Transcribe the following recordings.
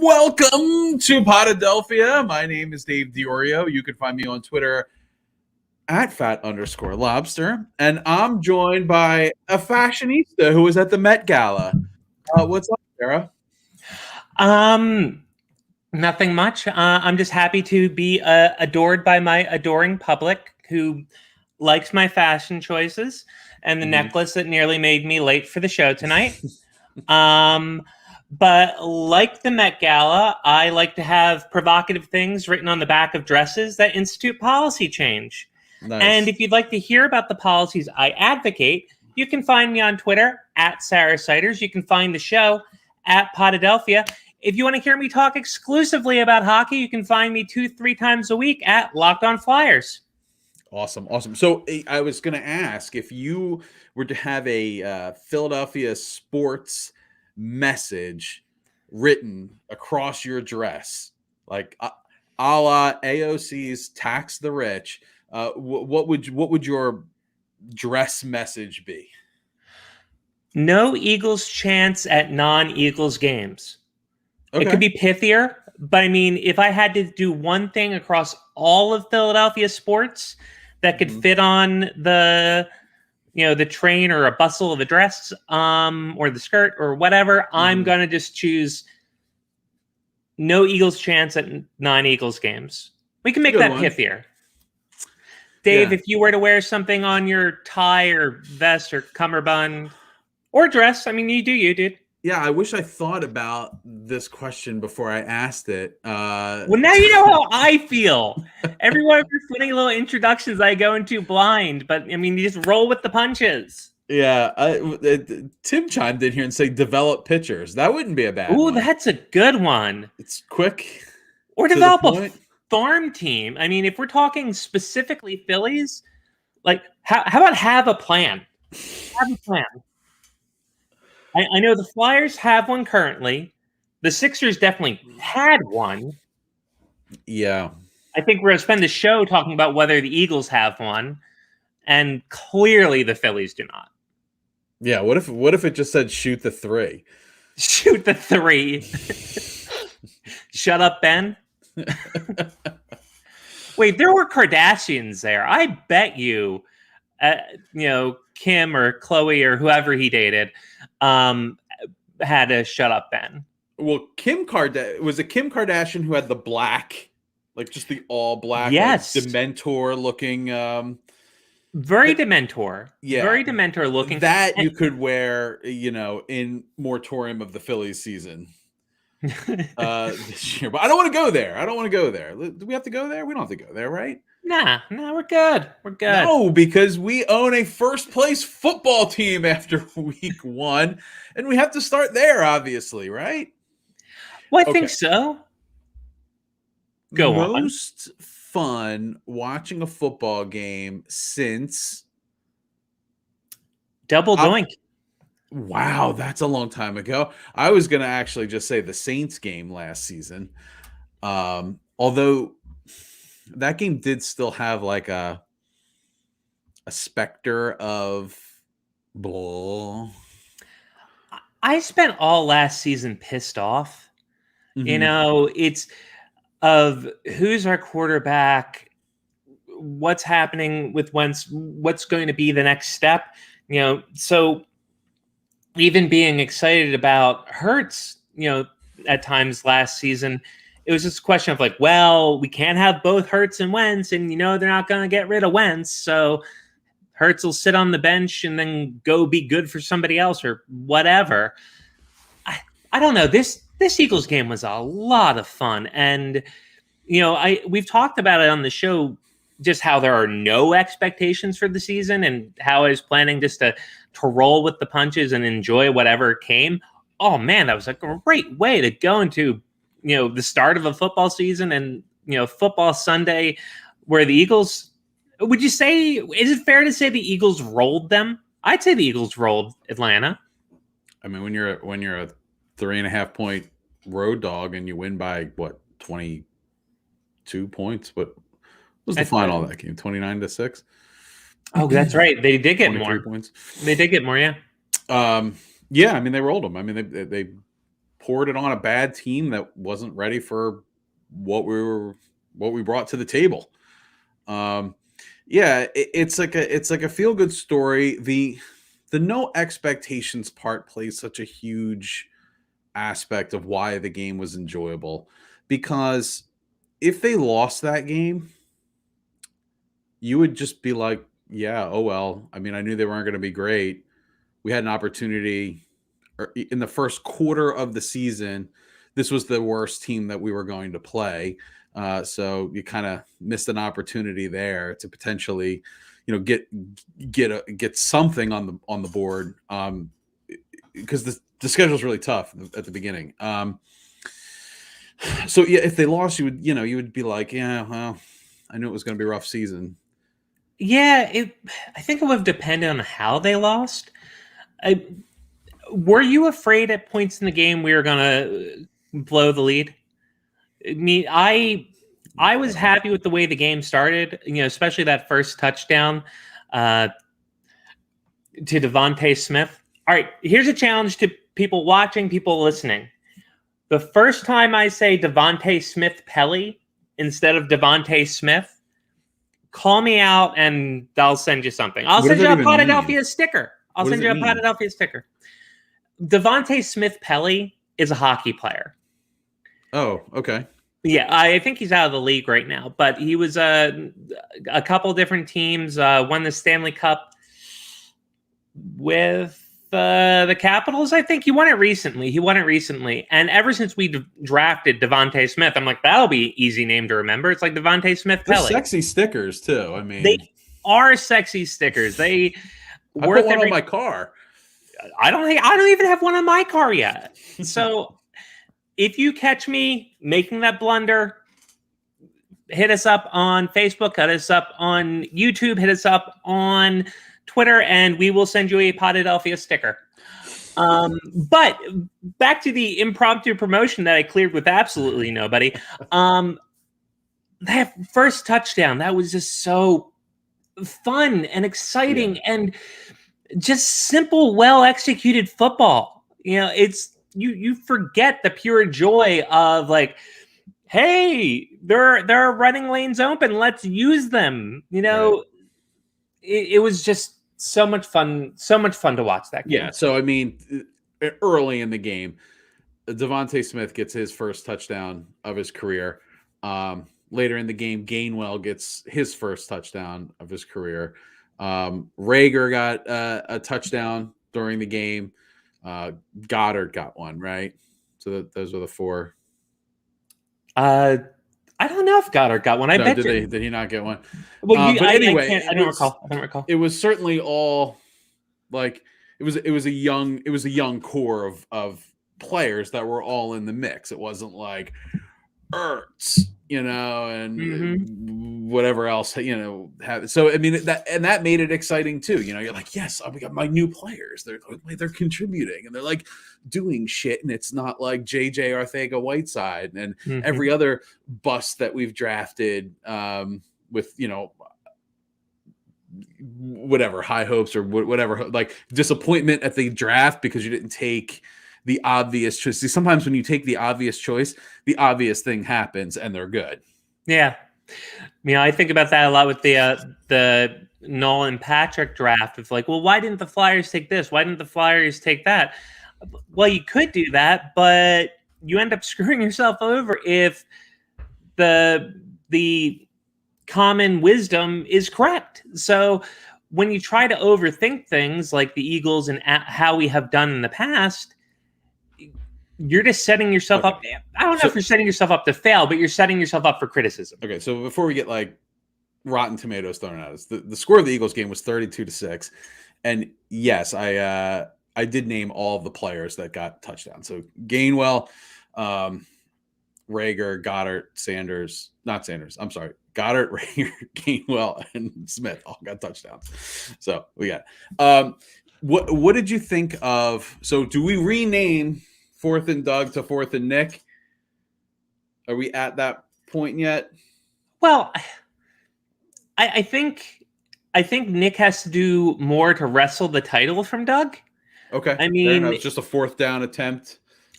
Welcome to Podadelphia. My name is Dave Diorio. You can find me on Twitter at @fat_lobster. And I'm joined by a fashionista who was at the Met Gala. What's up, Sarah? Nothing much. I'm just happy to be adored by my adoring public who likes my fashion choices and the necklace that nearly made me late for the show tonight. But like the Met Gala, I like to have provocative things written on the back of dresses that institute policy change. Nice. And if you'd like to hear about the policies I advocate, you can find me on Twitter at Sarah Siders. You can find the show at Podadelphia. If you want to hear me talk exclusively about hockey, you can find me 2-3 times a week at Locked On Flyers. Awesome. So I was going to ask if you were to have a Philadelphia sports message written across your dress, like a la AOC's "Tax the Rich," what would your dress message be? No Eagles chance at non-Eagles games. Okay. It could be pithier, but I mean, if I had to do one thing across all of Philadelphia sports that could fit on the train or a bustle of a dress, or the skirt or whatever, I'm gonna just choose no Eagles chance at non-Eagles games. We can make that pithier. Dave, if you were to wear something on your tie or vest or cummerbund or dress, I mean, you do, dude. Yeah, I wish I thought about this question before I asked it. Well, now you know how I feel. Every one of your funny little introductions I go into blind, but I mean, you just roll with the punches. Yeah, Tim chimed in here and said develop pitchers. That wouldn't be a bad one. That's a good one. It's quick. Or develop a farm team. I mean, if we're talking specifically Phillies, like how about have a plan? Have a plan. I know the Flyers have one currently. The Sixers definitely had one. Yeah. I think we're going to spend the show talking about whether the Eagles have one, and clearly the Phillies do not. Yeah, what if it just said shoot the three? Shoot the three. Shut up, Ben. Wait, there were Kardashians there. I bet you, Kim or Chloe or whoever he dated, had a shut up Ben. Well, Kim Kardashian who had the black, like just the all black, yes, like Dementor looking. Very Dementor. Yeah, very Dementor looking. That you could wear, in moratorium of the Phillies season this year. But I don't want to go there. Do we have to go there? We don't have to go there, right? Nah, we're good. We're good. No, because we own a first place football team after week 1, and we have to start there, obviously, right? Well, I think so. Go on. Most fun watching a football game since Double Doink. Wow, that's a long time ago. I was going to actually just say the Saints game last season. Although that game did still have like a specter of blah. I spent all last season pissed off. It's of who's our quarterback, what's happening with what's going to be the next step. So even being excited about Hurts, at times last season, it was just a question of like, well, we can't have both Hurts and Wentz, and they're not going to get rid of Wentz, so Hurts will sit on the bench and then go be good for somebody else or whatever. I don't know. This Eagles game was a lot of fun, and we've talked about it on the show, just how there are no expectations for the season, and how I was planning just to roll with the punches and enjoy whatever came. Oh man, that was a great way to go into the start of a football season and football Sunday, where the Eagles. Would you say, is it fair to say the Eagles rolled them? I'd say the Eagles rolled Atlanta. I mean, when you're a 3.5 point road dog and you win by 22 points, what was the final of that game? 29-6. Oh, that's right. They did get more points. They did get more, yeah. Yeah. I mean, they rolled them. I mean, they poured it on a bad team that wasn't ready for what we brought to the table. It's like a feel good story. The no expectations part plays such a huge aspect of why the game was enjoyable, because if they lost that game, you would just be like, yeah, oh well. I mean, I knew they weren't going to be great. We had an opportunity in the first quarter of the season. This was the worst team that we were going to play. So you kind of missed an opportunity there to potentially, get something on the board. Because the schedule is really tough at the beginning. So yeah, if they lost, you would be like, yeah, well, I knew it was going to be a rough season. Yeah, I think it would have depended on how they lost. Were you afraid at points in the game we were going to blow the lead? I mean, I was happy with the way the game started, especially that first touchdown to Devontae Smith. All right, here's a challenge to people watching, people listening. The first time I say Devontae Smith Pelly instead of Devontae Smith, call me out and I'll send you something. I'll send you a Podadelphia sticker. I'll send you a Podadelphia sticker. Devontae Smith Pelly is a hockey player. Oh, okay. Yeah, I think he's out of the league right now, but he was a couple different teams, won the Stanley Cup with the Capitals. I think he won it recently. And ever since we drafted Devontae Smith, I'm like, that'll be an easy name to remember. It's like Devontae Smith Pelly. They're sexy stickers too. I mean, they are sexy stickers. They I put one on my car. I don't even have one on my car yet. So if you catch me making that blunder, hit us up on Facebook, hit us up on YouTube, hit us up on Twitter, and we will send you a Podadelphia sticker. But back to the impromptu promotion that I cleared with absolutely nobody. That first touchdown, that was just so fun and exciting and just simple, well-executed football. It's you forget the pure joy of like, hey, there are running lanes open. Let's use them. It was just so much fun to watch that game. Yeah. So I mean, early in the game, Devontae Smith gets his first touchdown of his career. Later in the game, Gainwell gets his first touchdown of his career. Rager got a touchdown during the game. Goddard got one, right? So those are the four. I don't know if Goddard got one. Did he not get one? Well, but anyway, I don't recall. It was certainly all like it was a young core of players that were all in the mix. It wasn't like Ertz, and whatever else, so I mean that made it exciting too. You're like, yes, we got my new players. They're contributing and they're like doing shit, and it's not like JJ Arcega-Whiteside and every other bust that we've drafted with whatever high hopes or whatever, like disappointment at the draft because you didn't take the obvious choice. See, sometimes when you take the obvious choice, the obvious thing happens and they're good. Yeah. I think about that a lot with the Nolan Patrick draft. It's like, well, why didn't the Flyers take this? Why didn't the Flyers take that? Well, you could do that, but you end up screwing yourself over if the common wisdom is correct. So when you try to overthink things like the Eagles and how we have done in the past, you're just setting yourself up. I don't know if you're setting yourself up to fail, but you're setting yourself up for criticism. Okay, so before we get like Rotten Tomatoes thrown at us, the score of the Eagles game was 32-6, and yes, I did name all of the players that got touchdowns. So Gainwell, Rager, Goddard, Goddard, Rager, Gainwell, and Smith all got touchdowns. So we got. What did you think of? So do we rename 4th and Doug to 4th and Nick? Are we at that point yet? Well, I think Nick has to do more to wrestle the title from Doug. Okay. I mean, it's just a 4th down attempt.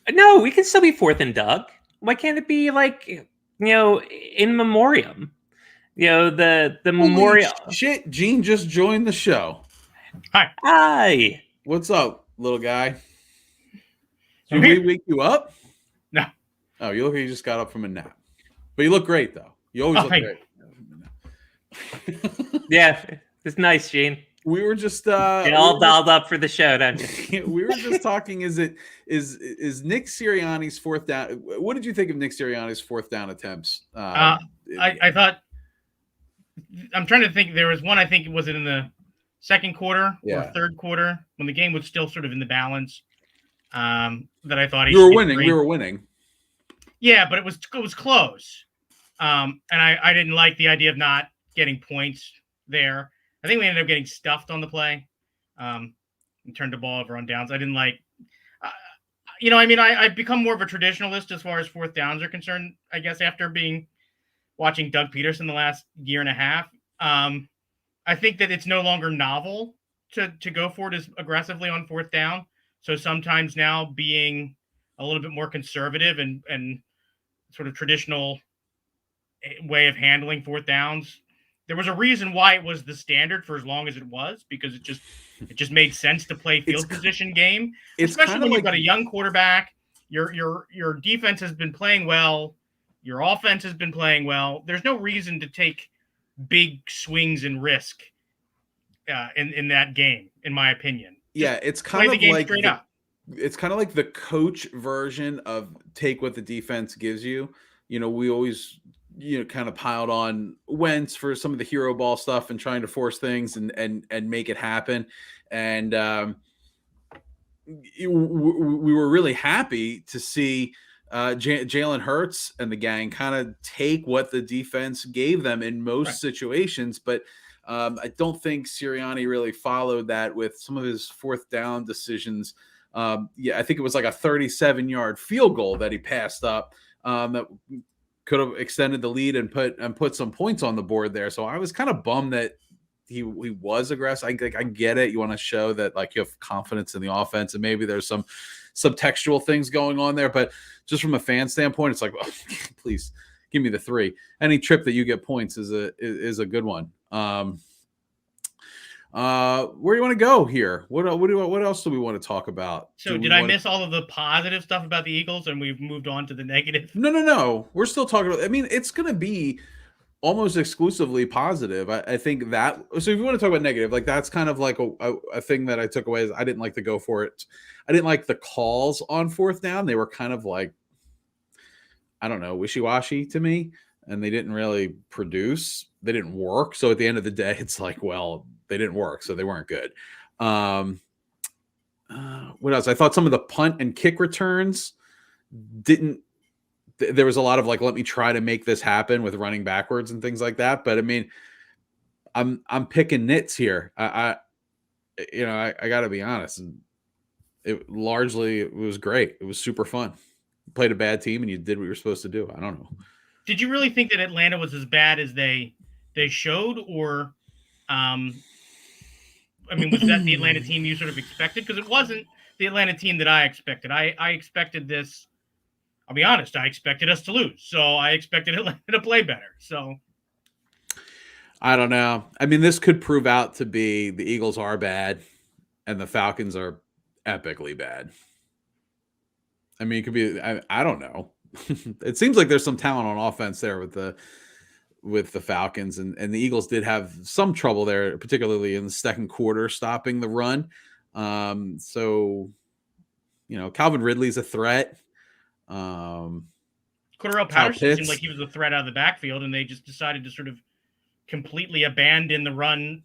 No, we can still be 4th and Doug. Why can't it be like, in memoriam? The Holy memorial. shit! Gene just joined the show. Hi. Hi. What's up, little guy? I'm Did we here. wake you up? No. Oh, you look like you just got up from a nap. But you look great, though. You always Oh, look thank great. Yeah, it's nice, Gene. We were just Get all dialed up for the show, don't you? we were just talking. Is Nick Sirianni's 4th down? What did you think of Nick Sirianni's 4th down attempts? I thought, I'm trying to think. There was one, I think, was it in the second quarter or third quarter when the game was still sort of in the balance, that I thought we were winning. We were winning. Yeah, but it was close. And I didn't like the idea of not getting points there. I think we ended up getting stuffed on the play, and turned the ball over on downs. I didn't like, I've become more of a traditionalist as far as 4th downs are concerned, I guess, after watching Doug Peterson the last year and a half. I think that it's no longer novel to go for it as aggressively on 4th down. So sometimes now being a little bit more conservative and sort of traditional way of handling 4th downs. There was a reason why it was the standard for as long as it was, because it just made sense to play field position game, especially when you've got a young quarterback. Your defense has been playing well, your offense has been playing well. There's no reason to take big swings and risk in that game, in my opinion. Yeah, it's kind of like straight up. It's kind of like the coach version of take what the defense gives you. We always kind of piled on Wentz for some of the hero ball stuff and trying to force things and make it happen. And we were really happy to see Jalen Hurts and the gang kind of take what the defense gave them in most situations. But I don't think Sirianni really followed that with some of his 4th down decisions. I think it was like a 37-yard field goal that he passed up that could have extended the lead and put some points on the board there. So I was kind of bummed that he was aggressive. I get it. You want to show that like you have confidence in the offense, and maybe there's some subtextual things going on there. But just from a fan standpoint, it's like, well, please give me the 3. Any trip that you get points is a good one. Where do you want to go here? What else do we want to talk about? So did I miss all of the positive stuff about the Eagles and we've moved on to the negative? No. We're still talking about, it's going to be almost exclusively positive. I think that, so if you want to talk about negative, like that's kind of like a thing that I took away is I didn't like to go for it. I didn't like the calls on 4th down. They were kind of like, I don't know, wishy-washy to me, and they didn't really produce. They didn't work. So at the end of the day, it's like, well, they didn't work, so they weren't good. What else? I thought some of the punt and kick returns didn't. There was a lot of like, let me try to make this happen with running backwards and things like that. But I mean, I'm picking nits here. I got to be honest. It was great. It was super fun. You played a bad team and you did what you were supposed to do. I don't know. Did you really think that Atlanta was as bad as they showed, or was that the Atlanta team you sort of expected? Because it wasn't the Atlanta team that I expected. I expected this. I'll be honest. I expected us to lose, so I expected Atlanta to play better. So I don't know. I mean, this could prove out to be the Eagles are bad and the Falcons are epically bad. I mean, it could be. I don't know. It seems like there's some talent on offense there with the Falcons, and the Eagles did have some trouble there, particularly in the second quarter, stopping the run. So, Calvin Ridley's a threat. Cordarrelle Patterson seemed like he was a threat out of the backfield, and they just decided to sort of completely abandon the run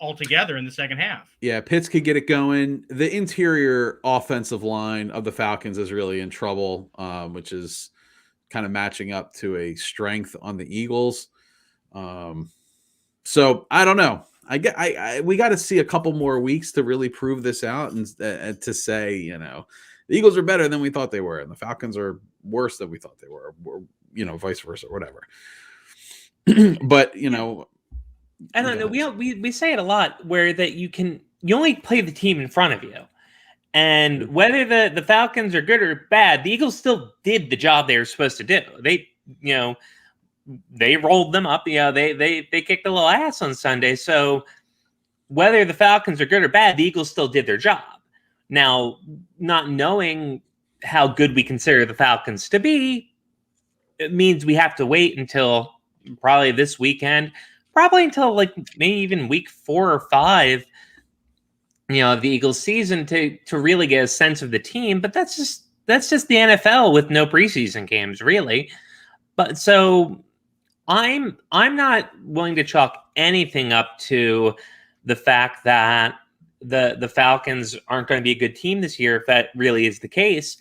altogether in the second half. Yeah, Pitts could get it going. The interior offensive line of the Falcons is really in trouble, which is kind of matching up to a strength on the Eagles. So I don't know. We got to see a couple more weeks to really prove this out and to say, the Eagles are better than we thought they were, and the Falcons are worse than we thought they were, or, vice versa, or whatever. But I don't know. We say it a lot where that you only play the team in front of you, And whether the Falcons are good or bad, the Eagles still did the job they were supposed to do. They rolled them up. They kicked a little ass on Sunday. So whether the Falcons are good or bad, the Eagles still did their job. Now, not knowing how good we consider the Falcons to be, it means we have to wait until probably this weekend, probably until like maybe even week 4 or 5, of the Eagles season to really get a sense of the team. But that's just the NFL with no preseason games, really. But so I'm not willing to chalk anything up to the fact that the Falcons aren't going to be a good team this year, if that really is the case,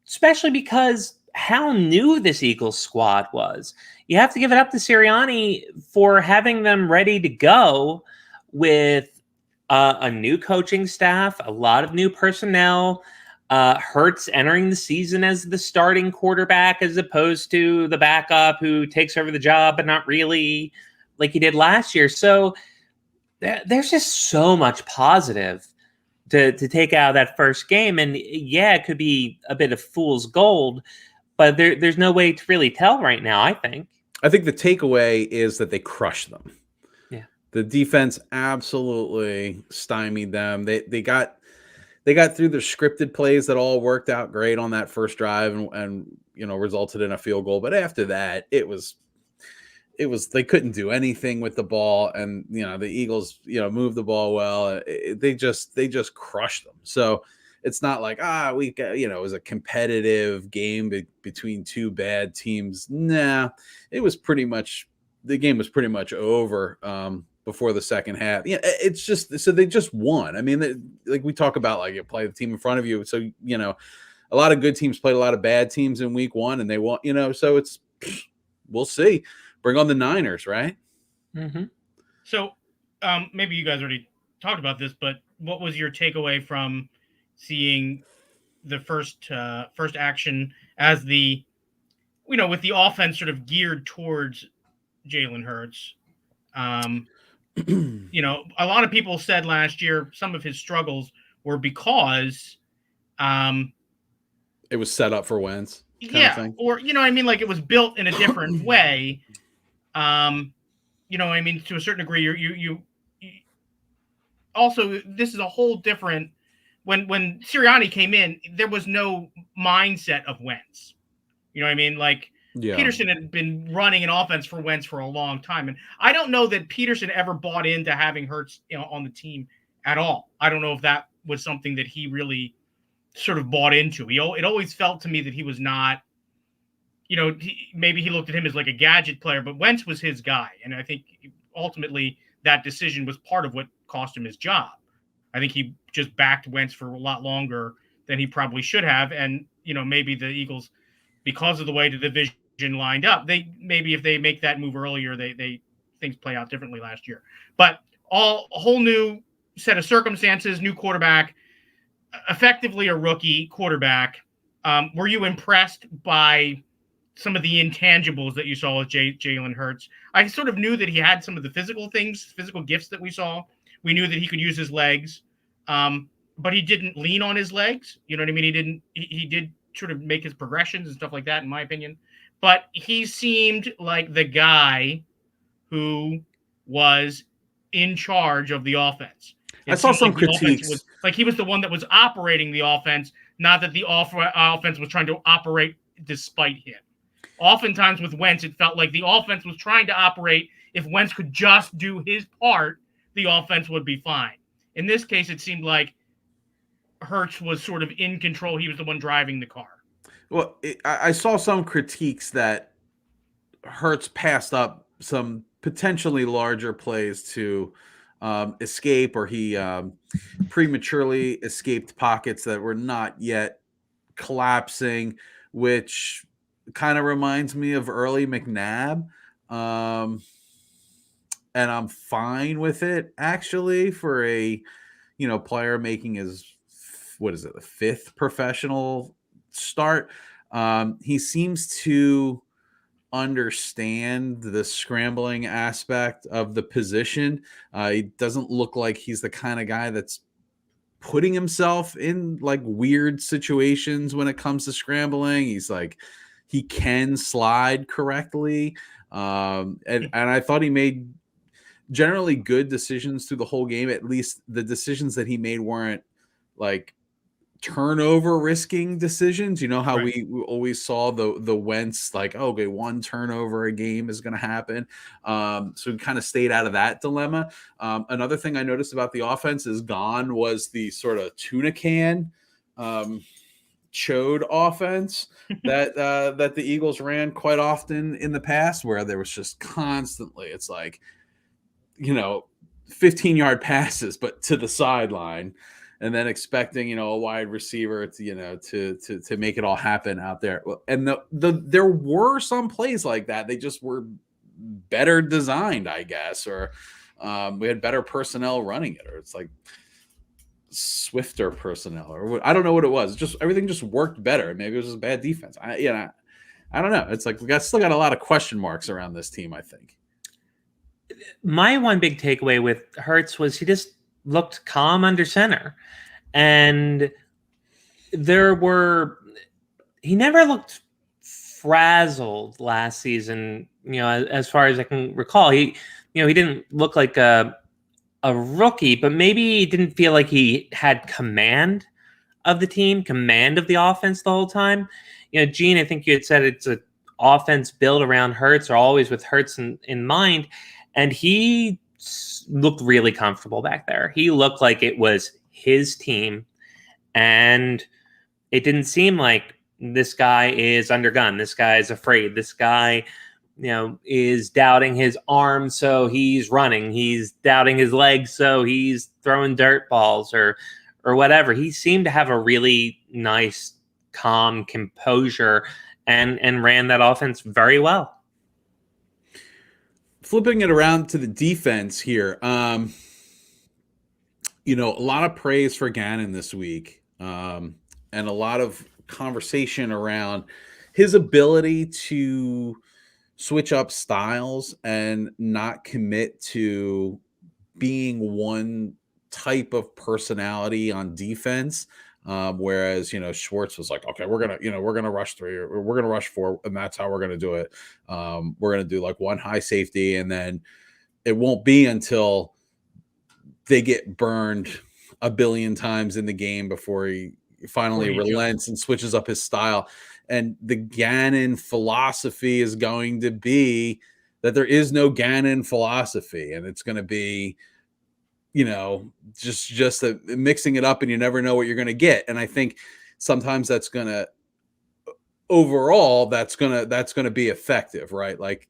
especially because how new this Eagles squad was. You have to give it up to Sirianni for having them ready to go with a new coaching staff, a lot of new personnel, Hurts entering the season as the starting quarterback as opposed to the backup who takes over the job, but not really like he did last year. So there's just so much positive to take out of that first game. And yeah, it could be a bit of fool's gold, but there's no way to really tell right now, I think. I think the takeaway is that they crushed them. Yeah. The defense absolutely stymied them. They got through their scripted plays that all worked out great on that first drive and resulted in a field goal. But after that, it was they couldn't do anything with the ball, and the Eagles moved the ball well. They just crushed them. So it's not like we got it was a competitive game between two bad teams. Nah, it was pretty much the game was pretty much over before the second half. Yeah, it's just so they just won. I mean, like we talk about, like you play the team in front of you. So a lot of good teams played a lot of bad teams in week 1, and they won. So it's we'll see. Bring on the Niners, right? Mm-hmm. So maybe you guys already talked about this, but what was your takeaway from seeing the first action as the with the offense sort of geared towards Jalen Hurts? A lot of people said last year some of his struggles were because it was set up for Wentz. Or like it was built in a different way. To a certain degree, you also, this is a whole different. When Sirianni came in, there was no mindset of Wentz. Peterson had been running an offense for Wentz for a long time, and I don't know that Peterson ever bought into having Hurts on the team at all. I don't know if that was something that he really sort of bought into. It always felt to me that he was not. Maybe he looked at him as like a gadget player, but Wentz was his guy. And I think ultimately that decision was part of what cost him his job. I think he just backed Wentz for a lot longer than he probably should have. And, maybe the Eagles, because of the way the division lined up, if they make that move earlier, things play out differently last year. But a whole new set of circumstances, new quarterback, effectively a rookie quarterback. Were you impressed by some of the intangibles that you saw with Jalen Hurts? I sort of knew that he had some of the physical gifts that we saw. We knew that he could use his legs, but he didn't lean on his legs. You know what I mean? He did sort of make his progressions and stuff like that, in my opinion. But he seemed like the guy who was in charge of the offense. I saw some critiques. He was the one that was operating the offense, not that the offense was trying to operate despite him. Oftentimes with Wentz, it felt like the offense was trying to operate. If Wentz could just do his part, the offense would be fine. In this case, it seemed like Hurts was sort of in control. He was the one driving the car. Well, I saw some critiques that Hurts passed up some potentially larger plays to escape, or he prematurely escaped pockets that were not yet collapsing, which kind of reminds me of early McNabb. And I'm fine with it, actually, for a player making his the 5th professional start. He seems to understand the scrambling aspect of the position. He doesn't look like he's the kind of guy that's putting himself in like weird situations when it comes to scrambling. He's like, he can slide correctly. And I thought he made generally good decisions through the whole game. At least the decisions that he made weren't like turnover risking decisions. You know how we always saw the Wentz, like, oh, okay, one turnover a game is going to happen. So we kind of stayed out of that dilemma. Another thing I noticed about the offense is gone was the sort of tuna can chode offense that the Eagles ran quite often in the past, where there was just constantly, it's like, 15-yard passes, but to the sideline, and then expecting, a wide receiver to make it all happen out there. And there were some plays like that. They just were better designed, I guess, or we had better personnel running it, or it's like swifter personnel, or I don't know what it was. Just everything just worked better. Maybe it was just bad defense. I don't know. It's like still got a lot of question marks around this team, I think. My one big takeaway with Hurts was he just looked calm under center. And he never looked frazzled last season, as far as I can recall. He didn't look like a rookie, but maybe he didn't feel like he had command of the team, command of the offense the whole time. Gene, I think you had said it's an offense built around Hurts, or always with Hurts in mind. And he looked really comfortable back there. He looked like it was his team, and it didn't seem like this guy is undergun. This guy is afraid. This guy, is doubting his arm, so he's running. He's doubting his legs, so he's throwing dirt balls or whatever. He seemed to have a really nice, calm composure and ran that offense very well. Flipping it around to the defense here, a lot of praise for Gannon this week, and a lot of conversation around his ability to switch up styles and not commit to being one type of personality on defense. Whereas, Schwartz was like, okay, we're going to rush 3, or we're going to rush 4, and that's how we're going to do it. We're going to do like one high safety, and then it won't be until they get burned a billion times in the game before he finally relents and switches up his style. And the Gannon philosophy is going to be that there is no Gannon philosophy, and it's going to be, just mixing it up, and you never know what you're going to get. And I think sometimes that's going to be effective, right? Like,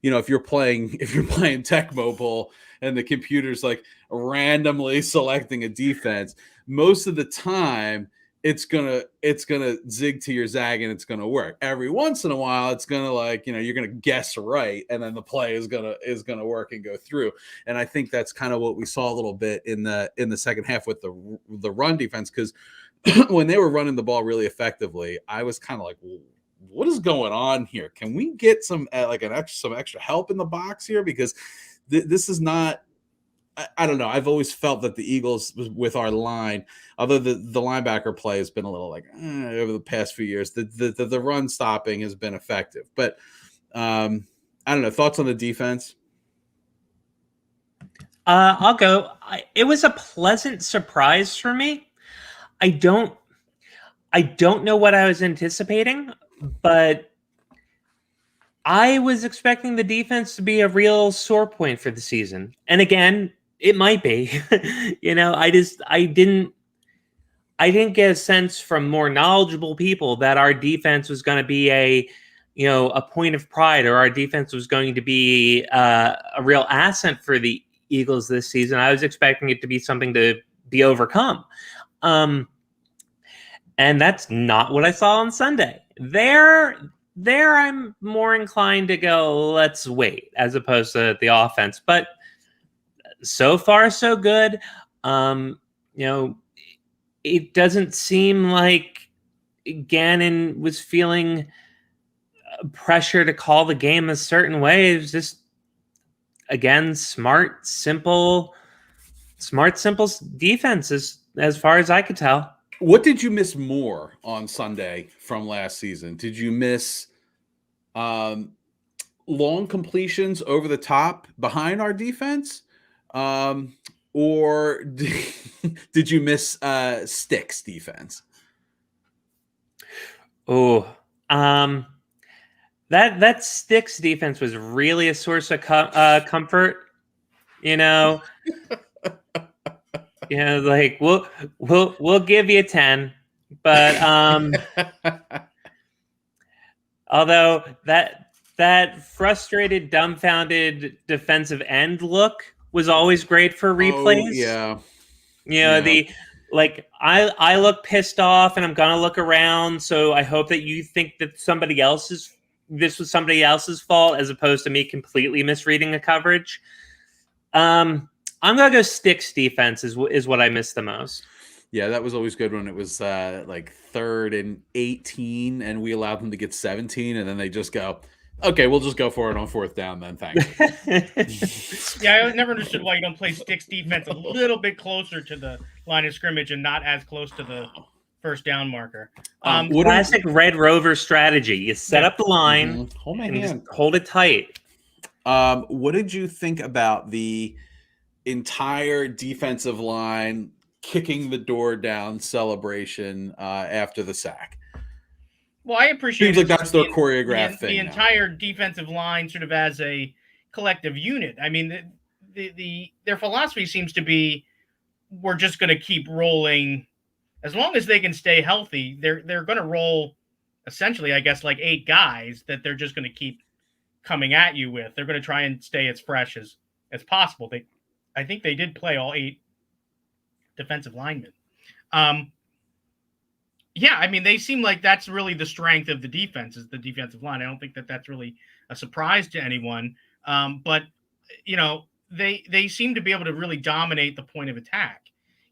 if you're playing Tecmo Bowl and the computer's like randomly selecting a defense, most of the time it's gonna zig to your zag, and it's gonna work. Every once in a while, it's gonna you're gonna guess right, and then the play is gonna work and go through. And I think that's kind of what we saw a little bit in the second half with the run defense, because when they were running the ball really effectively, I was kind of like, well, what is going on here? Can we get some extra help in the box here? Because this is not. I don't know. I've always felt that the Eagles, with our line, although the linebacker play has been a little over the past few years, the run stopping has been effective. But I don't know. Thoughts on the defense? I'll go. It was a pleasant surprise for me. I don't know what I was anticipating, but I was expecting the defense to be a real sore point for the season. And again, it might be. I didn't get a sense from more knowledgeable people that our defense was going to be a point of pride, or our defense was going to be a real asset for the Eagles this season. I was expecting it to be something to be overcome. And that's not what I saw on Sunday. There I'm more inclined to go, let's wait, as opposed to the offense. But so far, so good. It doesn't seem like Gannon was feeling pressure to call the game a certain way. It was just, again, smart, simple defense is as far as I could tell. What did you miss more on Sunday from last season? Did you miss long completions over the top behind our defense? Or did you miss sticks defense? Oh, that sticks defense was really a source of comfort. Like we'll give you 10, but although that frustrated, dumbfounded defensive end look was always great for replays. Oh, yeah. I look pissed off and I'm gonna look around, so I hope that you think that this was somebody else's fault as opposed to me completely misreading the coverage. I'm gonna go sticks defense is what I miss the most. Yeah, that was always good when it was like 3rd and 18 and we allowed them to get 17 and then they just go, okay, we'll just go for it on 4th down then. Thanks. Yeah, I never understood why you don't play sticks defense a little bit closer to the line of scrimmage and not as close to the first down marker. Classic Red Rover strategy. You set up the line Hold my and hand. just hold it tight. What did you think about the entire defensive line kicking the door down celebration after the sack? Well, I appreciate seems like that's their choreographed thing. The entire defensive line, sort of as a collective unit. I mean, their philosophy seems to be, we're just going to keep rolling as long as they can stay healthy. They're going to roll, essentially, I guess, like 8 guys that they're just going to keep coming at you with. They're going to try and stay as fresh as possible. I think they did play all 8 defensive linemen. Yeah, I mean, they seem like that's really the strength of the defense, is the defensive line. I don't think that that's really a surprise to anyone. But, they seem to be able to really dominate the point of attack,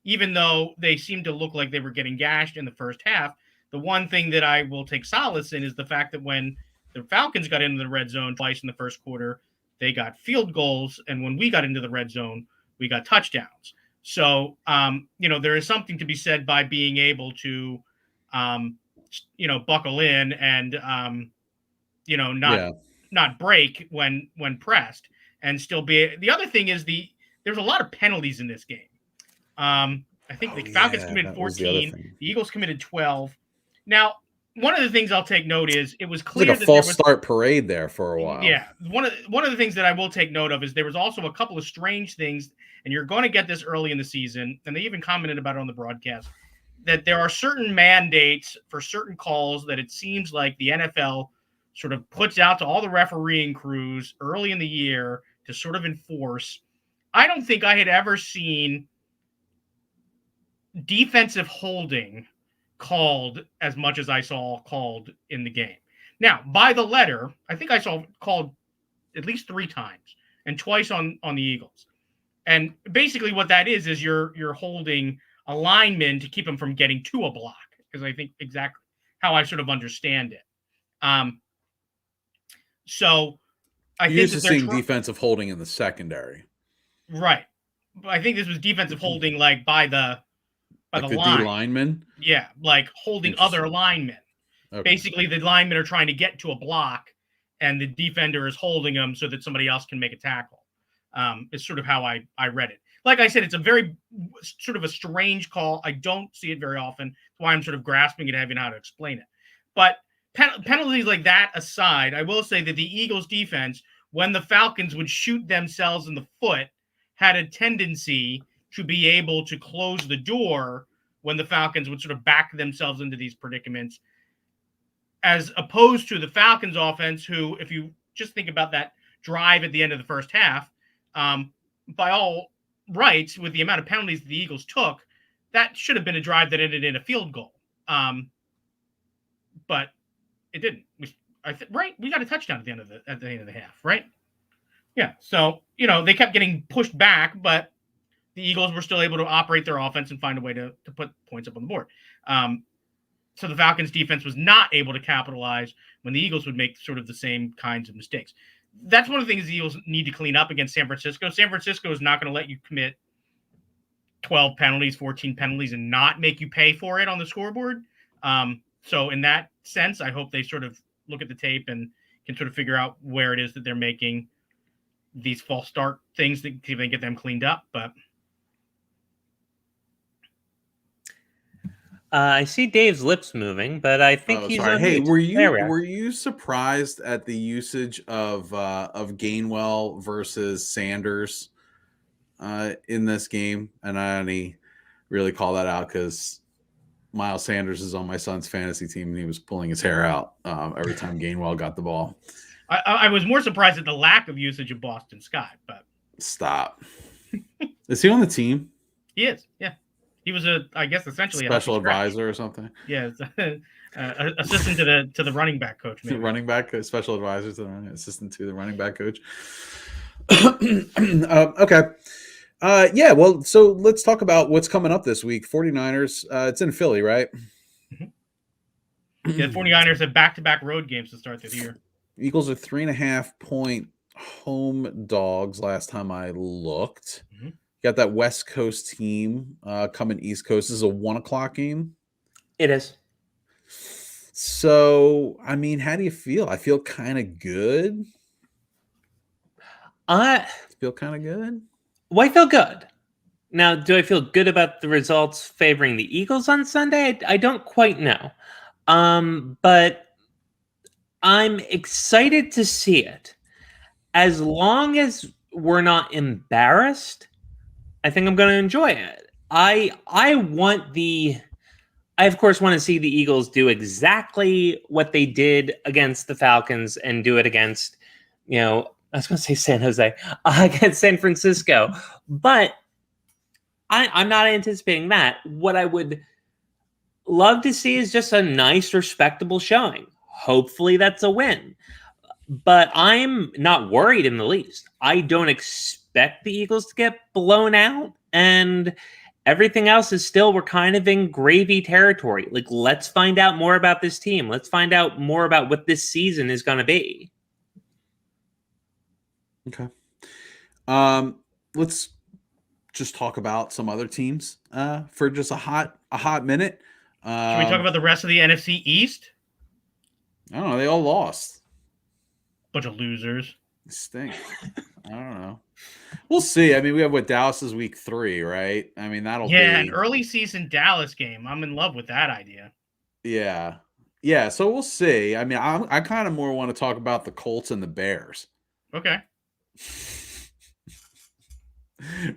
even though they seem to look like they were getting gashed in the first half. The one thing that I will take solace in is the fact that when the Falcons got into the red zone twice in the first quarter, they got field goals. And when we got into the red zone, we got touchdowns. So, there is something to be said by being able to, buckle in and, not break when pressed and still be. The other thing is there's a lot of penalties in this game. I think the Falcons committed 14, the Eagles committed 12. Now, one of the things I'll take note is it was clear like a false start parade there for a while. Yeah, one of the things that I will take note of is there was also a couple of strange things, and you're going to get this early in the season, and they even commented about it on the broadcast, that there are certain mandates for certain calls that it seems like the NFL sort of puts out to all the refereeing crews early in the year to sort of enforce. I don't think I had ever seen defensive holding called as much as I saw called in the game. Now, by the letter, I think I saw called at least 3 times and twice on the Eagles. And basically what that is you're holding a lineman to keep him from getting to a block, because I think exactly how I sort of understand it. So I think used to seeing defensive holding in the secondary. Right. But I think this was defensive holding like by the line. D-lineman? Yeah, like holding other linemen. Okay. Basically, the linemen are trying to get to a block, and the defender is holding them so that somebody else can make a tackle. Is sort of how I read it. Like I said, it's a very sort of a strange call. I don't see it very often. That's why I'm sort of grasping at having how to explain it. But penalties like that aside, I will say that the Eagles defense, when the Falcons would shoot themselves in the foot, had a tendency to be able to close the door when the Falcons would sort of back themselves into these predicaments, as opposed to the Falcons offense, who, if you just think about that drive at the end of the first half, by all rights, with the amount of penalties the Eagles took, that should have been a drive that ended in a field goal. But it didn't. Right? We got a touchdown at the end of the half, right? Yeah. So, they kept getting pushed back, but the Eagles were still able to operate their offense and find a way to put points up on the board. So the Falcons defense was not able to capitalize when the Eagles would make sort of the same kinds of mistakes. That's one of the things the Eagles need to clean up against San Francisco. San Francisco is not going to let you commit 12 penalties, 14 penalties, and not make you pay for it on the scoreboard. So in that sense, I hope they sort of look at the tape and can sort of figure out where it is that they're making these false start things to see if they get them cleaned up. But I see Dave's lips moving, but I think he's sorry. on Hey, mute. were you surprised at the usage of Gainwell versus Sanders in this game? And I only really call that out because Miles Sanders is on my son's fantasy team, and he was pulling his hair out every time Gainwell got the ball. I was more surprised at the lack of usage of Boston Scott. But stop. Is he on the team? He is. Yeah. He was I guess essentially special advisor or something. Yeah, assistant to the running back coach. Maybe. Running back, special advisor to the assistant to the running back coach. Okay. Yeah, well, so let's talk about what's coming up this week. 49ers, it's in Philly, right? Mm-hmm. Yeah, the 49ers have back-to-back road games to start this year. Eagles are 3.5-point home dogs last time I looked. Mm-hmm. Got that West Coast team coming East Coast. This is a 1:00 game. It is. So, I mean, how do you feel? I feel kind of good. Feel kind of good. Well, I feel good. Now, do I feel good about the results favoring the Eagles on Sunday? I don't quite know. But I'm excited to see it. As long as we're not embarrassed, I think I'm going to enjoy it. I of course want to see the Eagles do exactly what they did against the Falcons and do it against, I was going to say San Jose, against San Francisco. But I'm not anticipating that. What I would love to see is just a nice, respectable showing. Hopefully that's a win. But I'm not worried in the least. I don't expect the Eagles to get blown out. And everything else is still, we're kind of in gravy territory. Like, let's find out more about this team. Let's find out more about what this season is going to be. Okay. Let's just talk about some other teams for just a hot minute. Should we talk about the rest of the NFC East? I don't know. They all lost. Bunch of losers. They stink. I don't know. We'll see. I mean, we have Dallas is week 3, right? I mean, that'll be an early season Dallas game. I'm in love with that idea. Yeah. Yeah. So we'll see. I mean, I kind of more want to talk about the Colts and the Bears. Okay.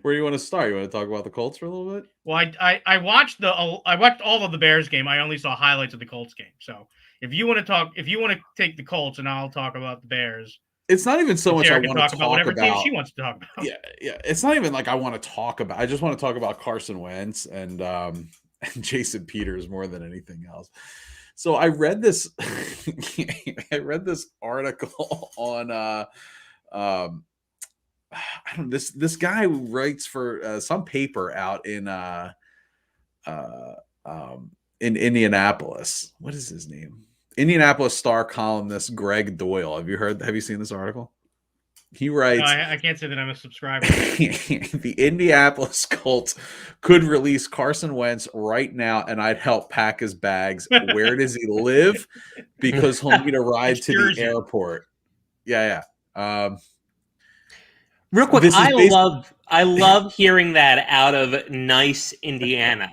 Where do you want to start? You want to talk about the Colts for a little bit? Well, I watched all of the Bears game. I only saw highlights of the Colts game. So if you want to take the Colts, and I'll talk about the Bears. It's not even so much Sarah I want to talk about whatever team she wants to talk about. Yeah. It's not even like I want to talk about. I just want to talk about Carson Wentz and Jason Peters more than anything else. So I read this. I read this article on I don't know, this guy who writes for some paper out in Indianapolis. What is his name? Indianapolis Star columnist Greg Doyle. Have you seen this article? He writes, no, I can't say that I'm a subscriber. The Indianapolis Colts could release Carson Wentz right now, and I'd help pack his bags. Where does he live? Because he'll need a ride to the airport. Yeah. Real quick, I love hearing that out of nice Indiana.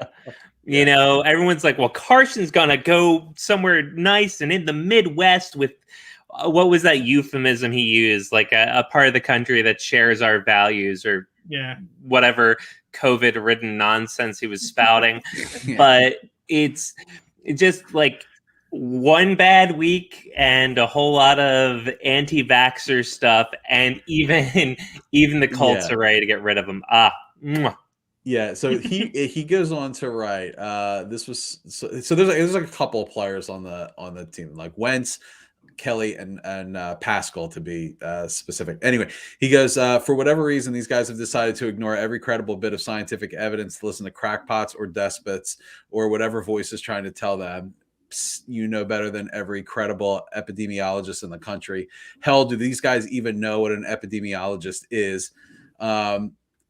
Everyone's like, well, Carson's going to go somewhere nice and in the Midwest with, what was that euphemism he used? Like a part of the country that shares our values or whatever COVID-ridden nonsense he was spouting. Yeah. But it's just like one bad week and a whole lot of anti-vaxxer stuff. And even the Colts are ready to get rid of him. Yeah, so he goes on to write. This was so there's like a couple of players on the team, like Wentz, Kelly, and Pascal to be specific. Anyway, he goes, for whatever reason, these guys have decided to ignore every credible bit of scientific evidence to listen to crackpots or despots or whatever voice is trying to tell them. You know better than every credible epidemiologist in the country. Hell, do these guys even know what an epidemiologist is?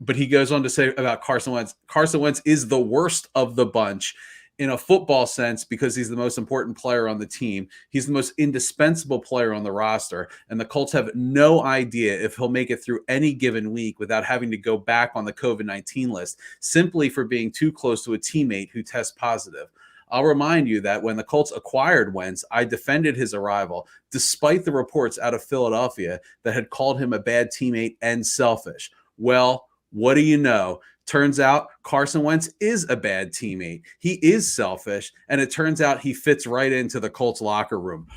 But he goes on to say about Carson Wentz is the worst of the bunch in a football sense because he's the most important player on the team. He's the most indispensable player on the roster. And the Colts have no idea if he'll make it through any given week without having to go back on the COVID-19 list simply for being too close to a teammate who tests positive. I'll remind you that when the Colts acquired Wentz, I defended his arrival, despite the reports out of Philadelphia that had called him a bad teammate and selfish. Well, what do you know? Turns out Carson Wentz is a bad teammate. He is selfish, and it turns out he fits right into the Colts locker room.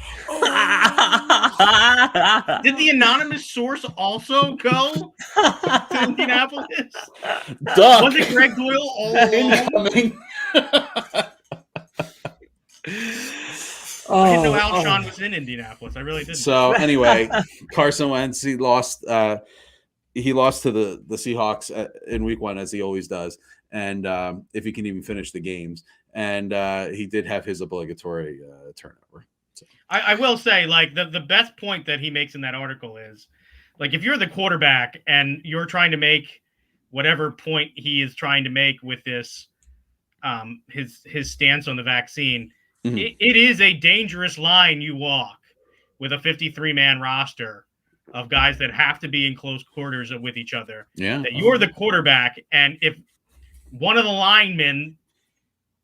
Did the anonymous source also go to Indianapolis? Duck. Was it Greg Doyle all along? I didn't know Alshon was in Indianapolis. I really didn't. So anyway, Carson Wentz, he lost to the Seahawks in week 1, as he always does. And if he can even finish the games. And he did have his obligatory turnover. So. I will say, like, the best point that he makes in that article is, like, if you're the quarterback and you're trying to make whatever point he is trying to make with this, his stance on the vaccine, it is a dangerous line you walk with a 53-man roster of guys that have to be in close quarters with each other. Yeah. That you're the quarterback, and if one of the linemen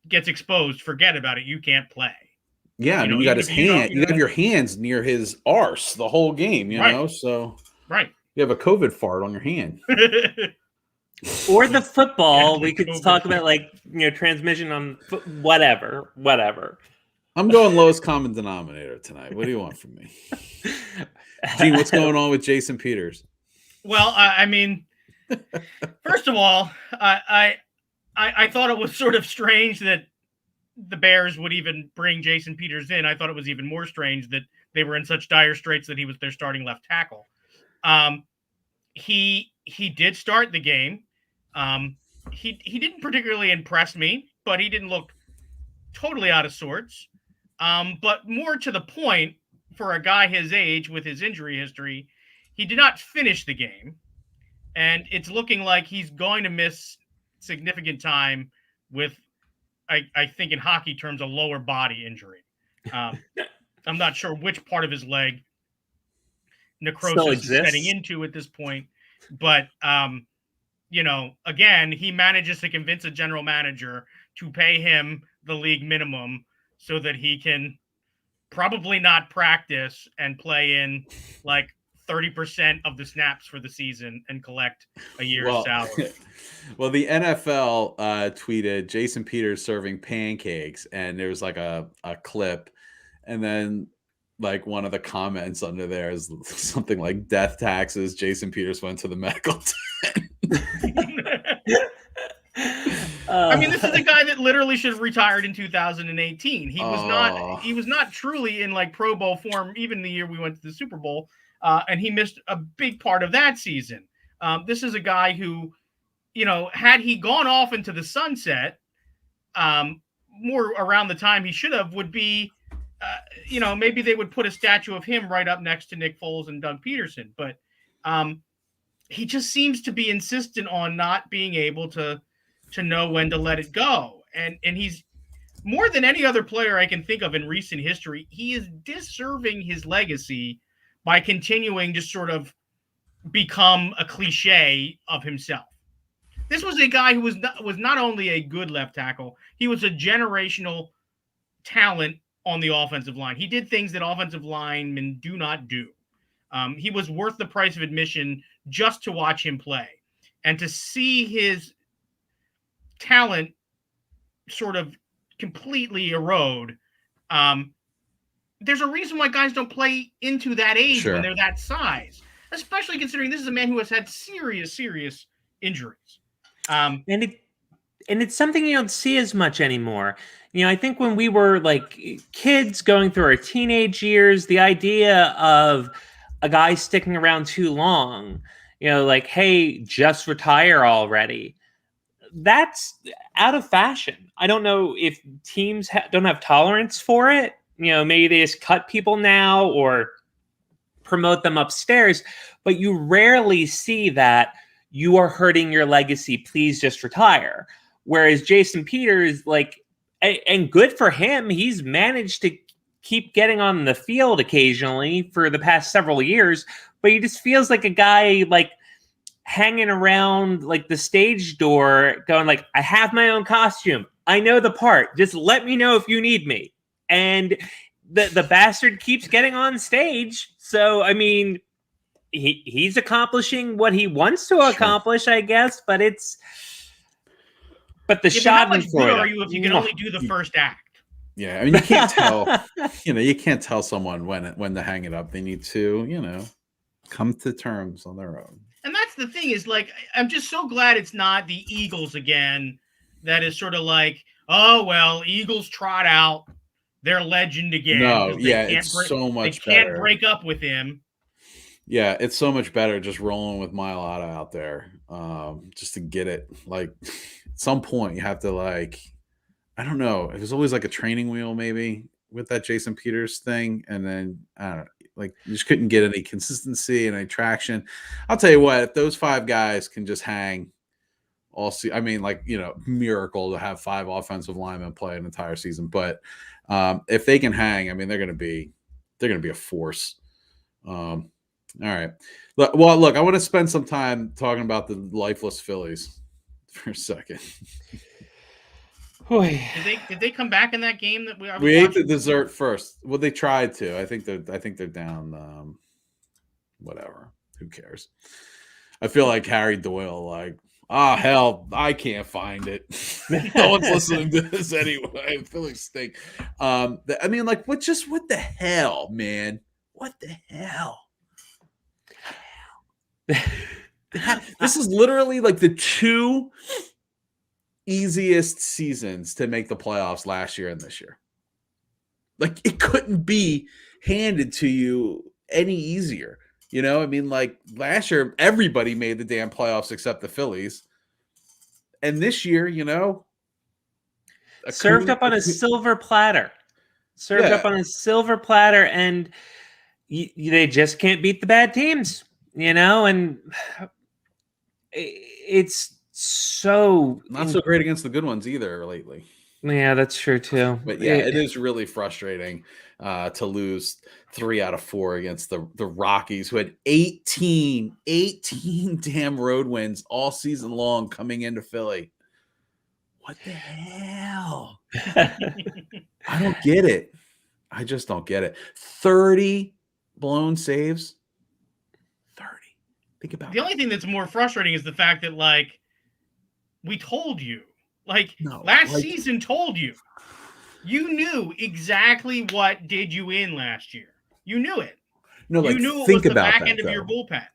gets exposed, forget about it. You can't play. Yeah, I mean, you got his hand. You have your hands near his arse the whole game, you know? So you have a COVID fart on your hand. Or the football. We could talk about, like, transmission on whatever. I'm going lowest common denominator tonight. What do you want from me? Gene, what's going on with Jason Peters? Well, I mean, first of all, I thought it was sort of strange that the Bears would even bring Jason Peters in. I thought it was even more strange that they were in such dire straits that he was their starting left tackle. He did start the game. He didn't particularly impress me, but he didn't look totally out of sorts. But more to the point, for a guy his age with his injury history, he did not finish the game. And it's looking like he's going to miss significant time with, I think in hockey terms, a lower body injury. I'm not sure which part of his leg necrosis is setting into at this point. But, again, he manages to convince a general manager to pay him the league minimum so that he can probably not practice and play in like 30% of the snaps for the season and collect a year's salary. Well, the NFL tweeted Jason Peters serving pancakes, and there was like a clip, and then like one of the comments under there is something like death taxes. Jason Peters went to the medical tent. I mean, this is a guy that literally should have retired in 2018. He was not truly in like Pro Bowl form, even the year we went to the Super Bowl. And he missed a big part of that season. This is a guy who, had he gone off into the sunset more around the time he should have, would be, maybe they would put a statue of him right up next to Nick Foles and Doug Peterson. But he just seems to be insistent on not being able to know when to let it go. And he's, more than any other player I can think of in recent history, he is disserving his legacy by continuing to sort of become a cliche of himself. This was a guy who was not only a good left tackle, he was a generational talent on the offensive line. He did things that offensive linemen do not do. He was worth the price of admission just to watch him play. And to see his talent sort of completely erode, there's a reason why guys don't play into that age when they're that size, especially considering this is a man who has had serious injuries. And it's something you don't see as much anymore. I think when we were like kids going through our teenage years, the idea of a guy sticking around too long, like, hey, just retire already, that's out of fashion. I don't know if teams don't have tolerance for it. Maybe they just cut people now or promote them upstairs, but you rarely see that you are hurting your legacy. Please just retire. Whereas Jason Peters, like, and good for him, he's managed to keep getting on the field occasionally for the past several years, but he just feels like a guy like hanging around like the stage door going like, I have my own costume. I know the part. Just let me know if you need me. And the bastard keeps getting on stage. So, I mean, he's accomplishing what he wants to accomplish, I guess, but the how much good are you if you can only do the first act? Yeah, I mean, you can't tell. You can't tell someone when to hang it up. They need to, come to terms on their own. And that's the thing is, like, I'm just so glad it's not the Eagles again. That is sort of like, oh well, Eagles trot out their legend again. No, yeah, it's so much better. They can't break up with him. Yeah, it's so much better just rolling with Mailata out there, just to get it. Like, at some point, you have to, like, I don't know. It was always like a training wheel, maybe, with that Jason Peters thing, and then I don't know, like, you just couldn't get any consistency and any traction. I'll tell you what, if those 5 guys can just hang all season, I mean, like, miracle to have 5 offensive linemen play an entire season, but if they can hang, I mean, they're going to be a force. All right. Look, I want to spend some time talking about the lifeless Phillies for a second. Did they come back in that game that we ate the dessert first? Well, they tried to. I think they're down. Whatever. Who cares? I feel like Harry Doyle. Like, hell, I can't find it. No one's listening to this anyway. Phillies stink. I mean, like, what the hell, man? What the hell? This is literally like the 2 easiest seasons to make the playoffs last year and this year. Like, it couldn't be handed to you any easier. I mean, like, last year everybody made the damn playoffs except the Phillies, and this year, served up on a silver platter. And they just can't beat the bad teams. And it's so not so great against the good ones either lately. Yeah, that's true too. But yeah, it is really frustrating to lose 3 out of 4 against the Rockies, who had 18 damn road wins all season long coming into Philly. What the hell? I don't get it. I just don't get it. 30 blown saves. 30. Think about the only thing that's more frustrating is the fact that, like, we told you. Like, last season told you. You knew exactly what did you in last year. You knew it. No, like, you knew it think was the about back that, end of your bullpen.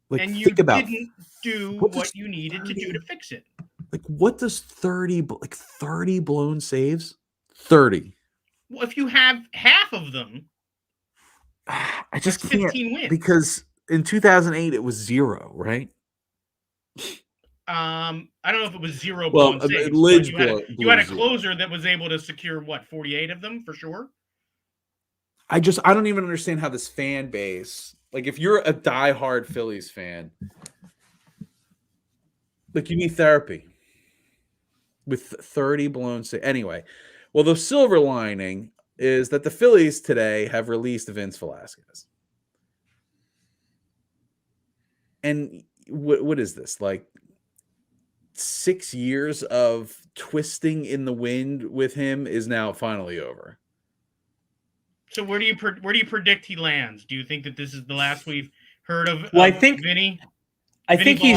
Like, and you didn't do what you needed to do to fix it. Like, what does 30 blown saves? 30. Well, if you have half of them, I just can't. 15 wins. Because in 2008 it was 0, right? I don't know if it was 0 blown saves. You had a closer that was able to secure 48 of them for sure. I don't even understand how this fan base, like, if you're a diehard Phillies fan, like, you need therapy with 30 blown saves. Anyway, well, the silver lining is that the Phillies today have released Vince Velasquez. And what is this? Like, 6 years of twisting in the wind with him is now finally over. So where do you predict he lands? Do you think that this is the last we've heard of? Well, I think Vinny. I think he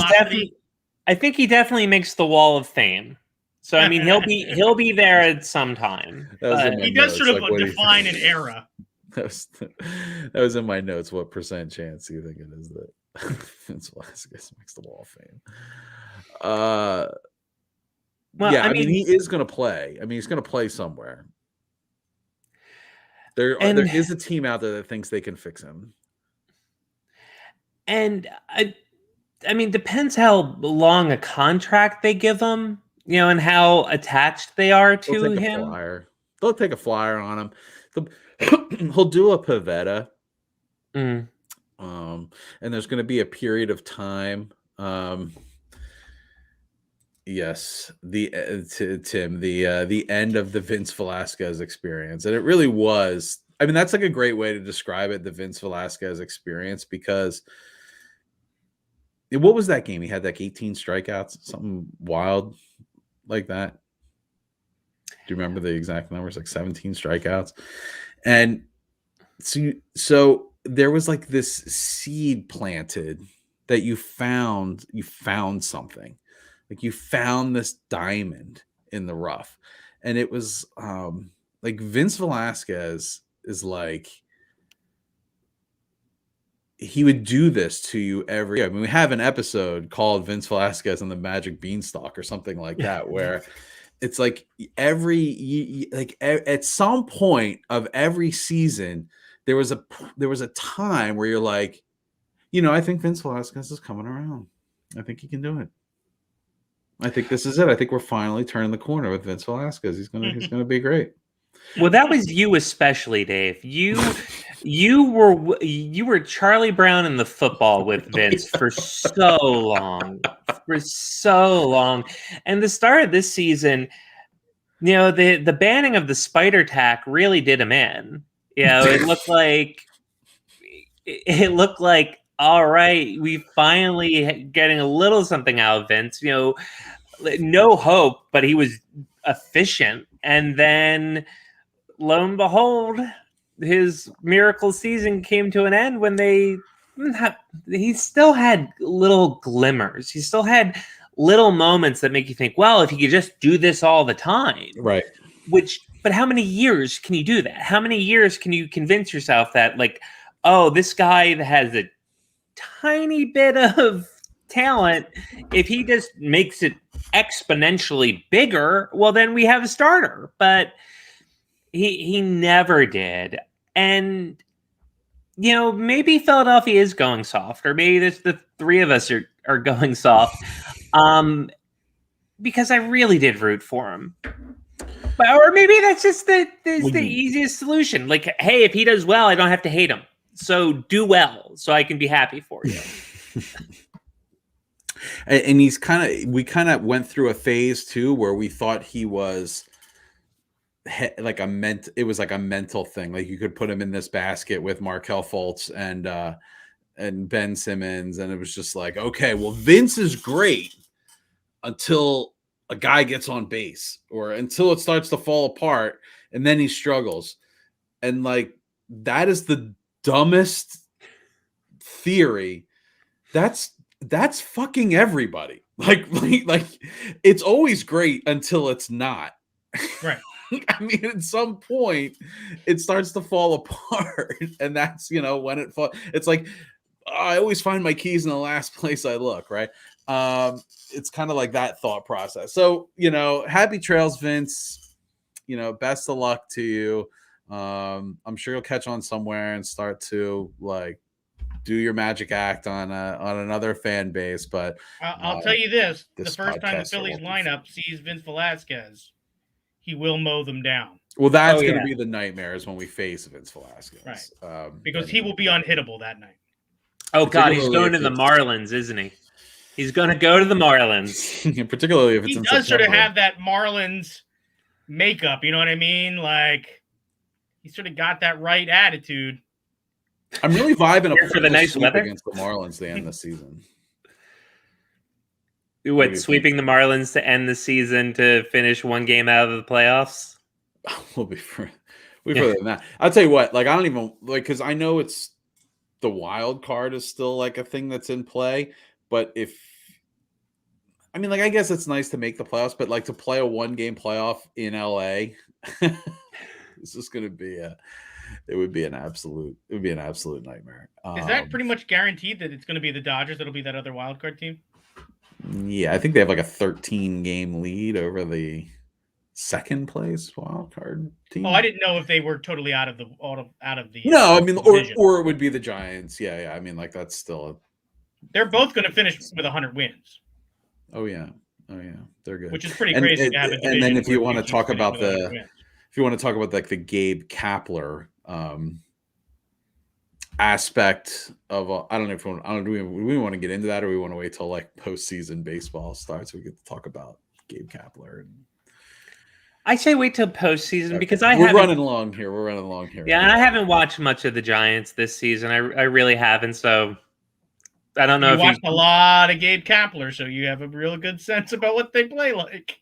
definitely makes the Wall of Fame. So I mean, he'll be there at some time. He does sort of define an era. That was in my notes. What percent chance do you think it is that Vince Velasquez makes the Wall of Fame? Well, I mean, he is going to play. I mean, he's going to play somewhere. There is a team out there that thinks they can fix him. And I mean, depends how long a contract they give him, and how attached they are to him. They'll take a flyer on him. He'll do a Pavetta. And there's going to be a period of time Yes, Tim, the end of the Vince Velasquez experience, and it really was. I mean, that's like a great way to describe it, the Vince Velasquez experience, because what was that game? He had like 18 strikeouts, something wild like that. Do you remember the exact numbers? Like 17 strikeouts, and so there was like this seed planted that you found something. Like you found this diamond in the rough. And it was like Vince Velasquez is like, he would do this to you every year. I mean, we have an episode called Vince Velasquez and the Magic Beanstalk or something like that, where it's like at some point of every season, there was a time where you're like, I think Vince Velasquez is coming around. I think he can do it. I think this is it. I think we're finally turning the corner with Vince Velasquez. He's gonna be great. Well, that was you especially, Dave. You were Charlie Brown in the football with Vince for so long, and the start of this season, the banning of the spider tack really did him in. It looked like all right, we finally getting a little something out of Vince. No hope, but he was efficient. And then, lo and behold, his miracle season came to an end when he still had little glimmers. He still had little moments that make you think, well, if he could just do this all the time. Right. But how many years can you do that? How many years can you convince yourself that, like, oh, this guy that has a tiny bit of talent, if he just makes it exponentially bigger, well, then we have a starter. But he never did. And maybe Philadelphia is going soft, or maybe the three of us are going soft, because I really did root for him. Or maybe that's just the easiest solution. Like, hey, if he does well, I don't have to hate him. So do well, so I can be happy for you. And we kind of went through a phase too where we thought he was like it was like a mental thing. Like you could put him in this basket with Markelle Fultz and Ben Simmons, and it was just like, okay, well, Vince is great until a guy gets on base or until it starts to fall apart, and then he struggles. And like that is the dumbest theory. That's fucking everybody. Like it's always great until it's not. Right. I mean, at some point it starts to fall apart, and that's when it falls. It's like I always find my keys in the last place I look, right? It's kind of like that thought process. So, happy trails, Vince. Best of luck to you. I'm sure you'll catch on somewhere and start to like do your magic act on another fan base. But I'll tell you this: the first time the Phillies lineup sees Vince Velasquez, he will mow them down. Well, that's going to be the nightmares when we face Vince Velasquez, right? Because he will be unhittable that night. Oh God, he's going to the Marlins, isn't he? He's going to go to the Marlins, particularly if it's he in does September. Sort of have that Marlins makeup. You know what I mean? Like he sort of got that right attitude. I'm really vibing for the nice weather against the Marlins to end the season. What, sweeping the Marlins to end the season to finish one game out of the playoffs? We'll be further than that. I'll tell you what, like I don't even because I know it's the wild card is still like a thing that's in play, but I guess it's nice to make the playoffs, but like to play a 1-game playoff in LA, this is going to be it would be an absolute nightmare. Is that pretty much guaranteed that it's going to be the Dodgers that'll be that other wild card team? Yeah, I think they have like a 13-game lead over the second place wild card team. Oh, I didn't know if they were totally out of the. No, I mean, or it would be the Giants. Yeah. I mean, like that's still. They're both going to finish with 100 wins. Oh yeah, they're good. Which is pretty crazy to have a division. And then if you want to talk about like the Gabe Kapler aspect of I don't know if we want to get into that, or we want to wait till like postseason baseball starts. We get to talk about Gabe Kapler. And I say wait till postseason because we're running along here. Yeah, and I haven't watched much of the Giants this season. I really haven't. So I don't know you if watched a lot of Gabe Kapler, so you have a real good sense about what they play like.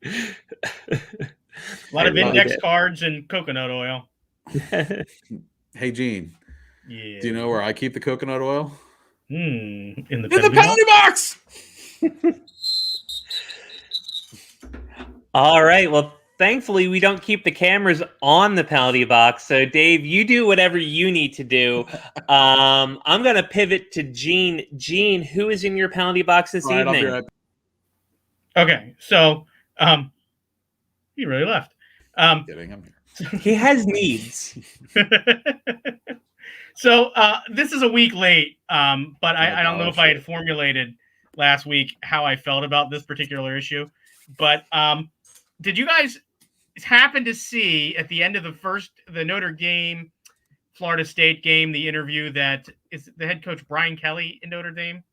A lot of index cards and coconut oil. Hey, Gene. Yeah. Do you know where I keep the coconut oil? In the penalty box. All right. Well, thankfully, we don't keep the cameras on the penalty box. So, Dave, you do whatever you need to do. I'm going to pivot to Gene. Gene, who is in your penalty box this evening? I'll be right back. Okay. So, he really left. I'm here. He has needs. So, this is a week late, but I don't know if I had formulated last week how I felt about this particular issue. But did you guys happen to see at the end of the Notre Dame Florida State game, the interview that is the head coach Brian Kelly in Notre Dame?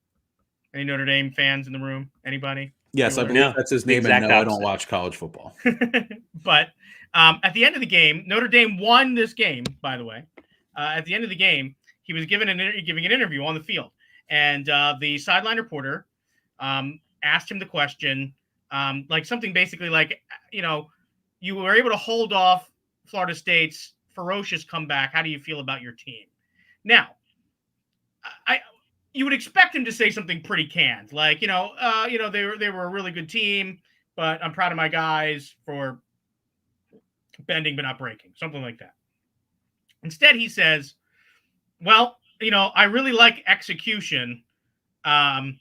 Any Notre Dame fans in the room? Anybody? Yes, I believe that's his name. And no, I don't watch college football. But at the end of the game, Notre Dame won this game, by the way. At the end of the game, he was giving an interview on the field. And the sideline reporter asked him the question, like something basically like, you were able to hold off Florida State's ferocious comeback. How do you feel about your team? Now, you would expect him to say something pretty canned, like, they were a really good team, but I'm proud of my guys for bending but not breaking, something like that. Instead, he says, well, I really like execution, or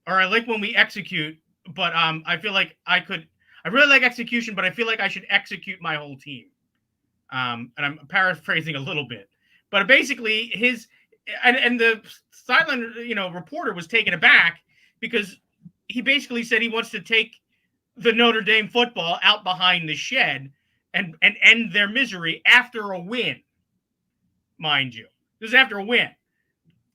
I like when we execute, but I feel like I really like execution, but I feel like I should execute my whole team. And I'm paraphrasing a little bit, but basically and the sideline, reporter was taken aback because he basically said he wants to take the Notre Dame football out behind the shed and end their misery after a win. Mind you, this is after a win.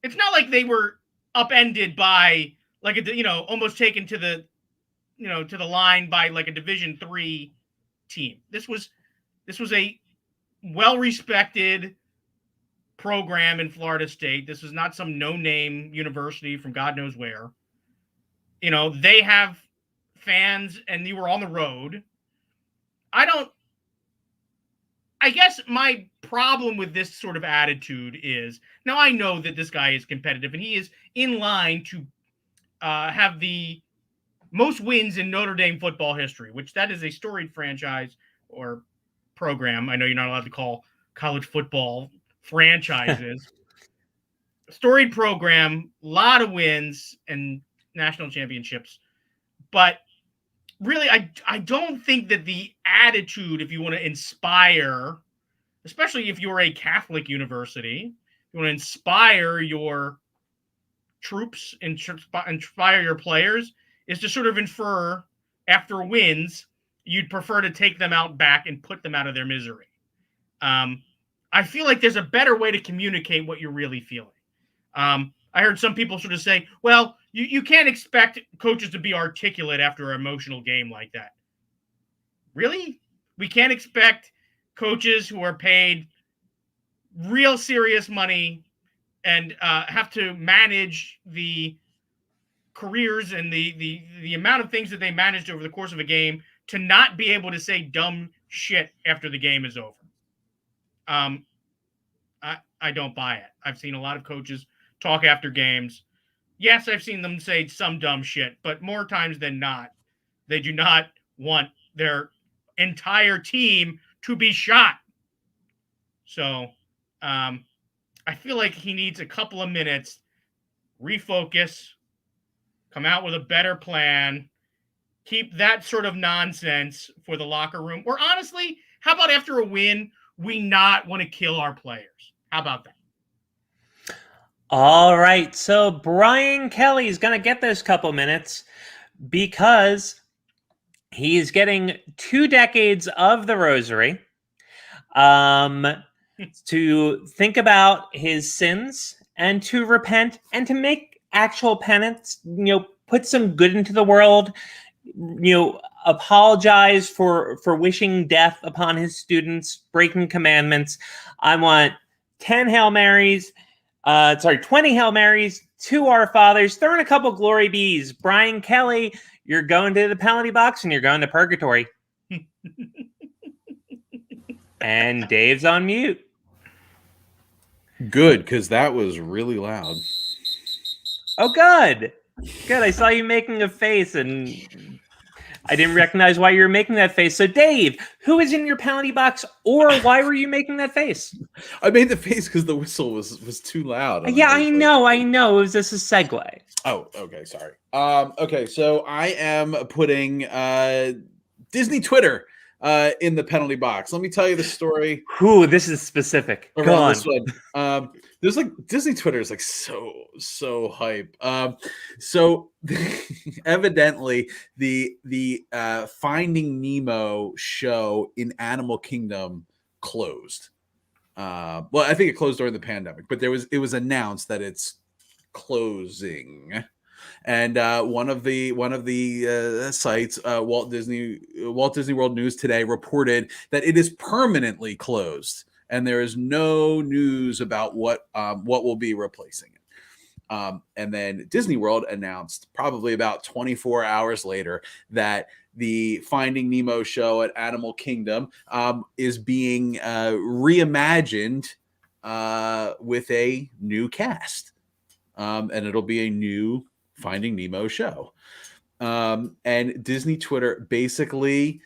It's not like they were upended by like almost taken to the to the line by like a Division III team. This was a well-respected program in Florida State. This is not some no-name university from God knows where. They have fans, and you were on the road. I guess my problem with this sort of attitude is, now I know that this guy is competitive, and he is in line to have the most wins in Notre Dame football history, which that is a storied franchise or program. I know you're not allowed to call college football franchises. Storied program, a lot of wins and national championships. But really, I don't think that the attitude, if you want to inspire, especially if you're a Catholic university, you want to inspire your troops and inspire your players, is to sort of infer after wins, you'd prefer to take them out back and put them out of their misery. I feel like there's a better way to communicate what you're really feeling. I heard some people sort of say, well, you can't expect coaches to be articulate after an emotional game like that. Really? We can't expect coaches who are paid real serious money and have to manage the careers and the amount of things that they managed over the course of a game to not be able to say dumb shit after the game is over. I don't buy it. I've seen a lot of coaches talk after games. Yes, I've seen them say some dumb shit, but more times than not, they do not want their entire team to be shot. So I feel like he needs a couple of minutes, refocus, come out with a better plan, keep that sort of nonsense for the locker room. Or honestly, how about after a win, we not want to kill our players? How about that? All right. So Brian Kelly is going to get those couple minutes because he is getting 2 decades of the rosary. to think about his sins and to repent and to make actual penance, put some good into the world, apologize for wishing death upon his students, breaking commandments. I want 10 Hail Marys, 20 Hail Marys, 2 Our Fathers, throw in a couple Glory Bees. Brian Kelly, you're going to the penalty box and you're going to purgatory. And Dave's on mute. Good, because that was really loud. Oh, good. Good. I saw you making a face and I didn't recognize why you were making that face. So, Dave, who is in your penalty box, or why were you making that face? I made the face because the whistle was too loud. Yeah, I know. It was just a segue. Oh, okay. Sorry. Okay, so I am putting Disney Twitter in the penalty box. Let me tell you the story. Ooh, this is specific. Go on. This one. There's Disney Twitter is so hype. So evidently the Finding Nemo show in Animal Kingdom closed. Well, I think it closed during the pandemic, but it was announced that it's closing. And one of the sites, Walt Disney World News Today, reported that it is permanently closed, and there is no news about what will be replacing it. And then Disney World announced probably about 24 hours later that the Finding Nemo show at Animal Kingdom is being reimagined with a new cast, and it'll be a new Finding Nemo show. And Disney Twitter basically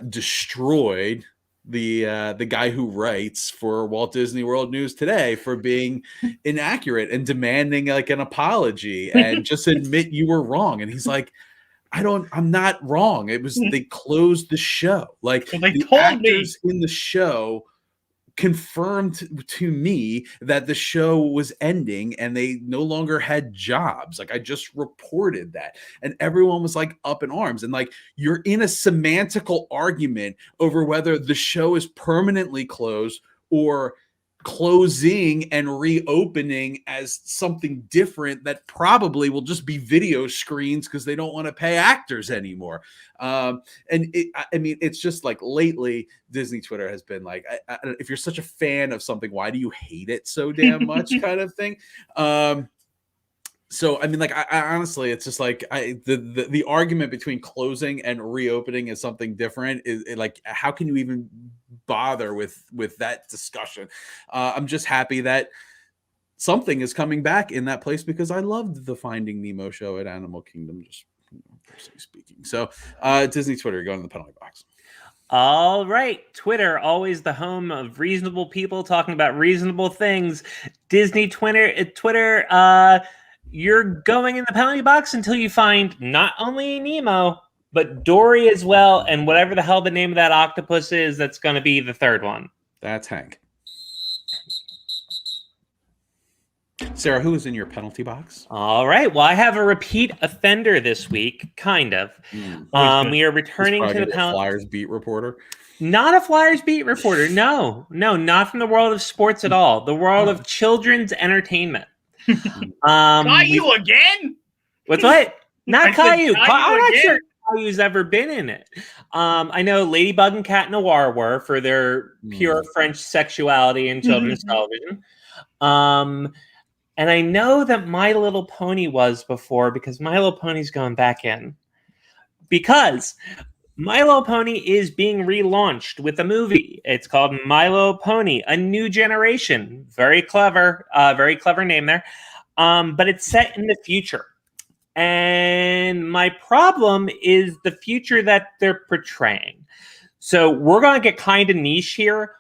destroyed the guy who writes for Walt Disney World News Today for being inaccurate and demanding like an apology and just admit you were wrong. And he's like, I'm not wrong. It was, they closed the show. Like, well, they the told actors me in the show confirmed to me that the show was ending and they no longer had jobs. Like, I just reported that, and everyone was like up in arms. And like, you're in a semantical argument over whether the show is permanently closed or closing and reopening as something different that probably will just be video screens because they don't want to pay actors anymore. And it's just like, lately Disney Twitter has been like, if you're such a fan of something, why do you hate it so damn much kind of thing. So, I mean, like, I honestly, it's just like the argument between closing and reopening is something different. Is like, how can you even bother with that discussion? I'm just happy that something is coming back in that place because I loved the Finding Nemo show at Animal Kingdom, just personally speaking. So, Disney Twitter, go in the penalty box. All right. Twitter, always the home of reasonable people talking about reasonable things. Disney Twitter, you're going in the penalty box until you find not only Nemo, but Dory as well, and whatever the hell the name of that octopus is, that's going to be the third one. That's Hank. Sarah, who is in your penalty box? All right. Well, I have a repeat offender this week, kind of. We are returning to the Flyers beat reporter. Not a Flyers beat reporter. No, not from the world of sports at all. The world of children's entertainment. Caillou again? What's what? Not Caillou. I'm not sure Caillou's ever been in it. I know Ladybug and Cat Noir were, for their pure French sexuality in children's television. And I know that My Little Pony was before, because My Little Pony's gone back in. Because My Little Pony is being relaunched with a movie. It's called My Little Pony, A New Generation. Very clever name there. But it's set in the future. And my problem is the future that they're portraying. So we're going to get kind of niche here,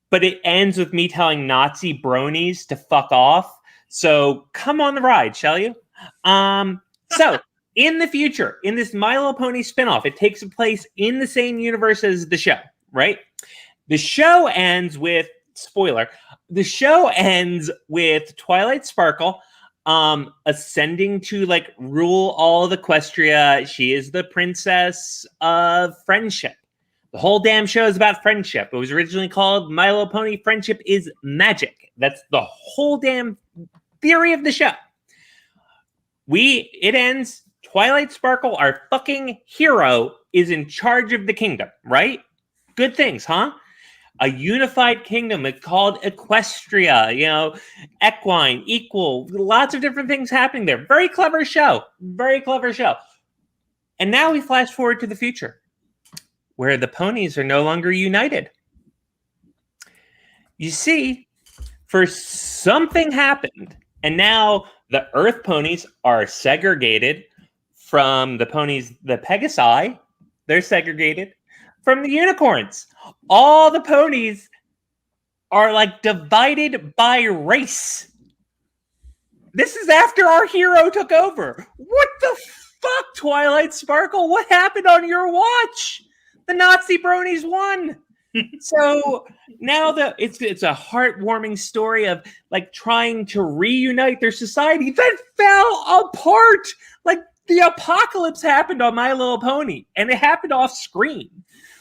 but it ends with me telling Nazi bronies to fuck off. So come on the ride, shall you? So in the future, in this My Little Pony spinoff, it takes place in the same universe as the show, right? The show ends with, spoiler, the show ends with Twilight Sparkle ascending to like rule all of Equestria. She is the princess of friendship. The whole damn show is about friendship. It was originally called My Little Pony Friendship is Magic. That's the whole damn theory of the show. It ends. Twilight Sparkle, our fucking hero, is in charge of the kingdom, right? Good things, huh? A unified kingdom. It's called Equestria, equine, equal, lots of different things happening there. Very clever show. Very clever show. And now we flash forward to the future, where the ponies are no longer united. You see, something happened, and now the Earth ponies are segregated from the ponies, the Pegasi. They're segregated from the unicorns. All the ponies are like divided by race. This is after our hero took over. What the fuck, Twilight Sparkle? What happened on your watch? The Nazi bronies won. So now it's a heartwarming story of like trying to reunite their society that fell apart. Like the apocalypse happened on My Little Pony, and it happened off screen.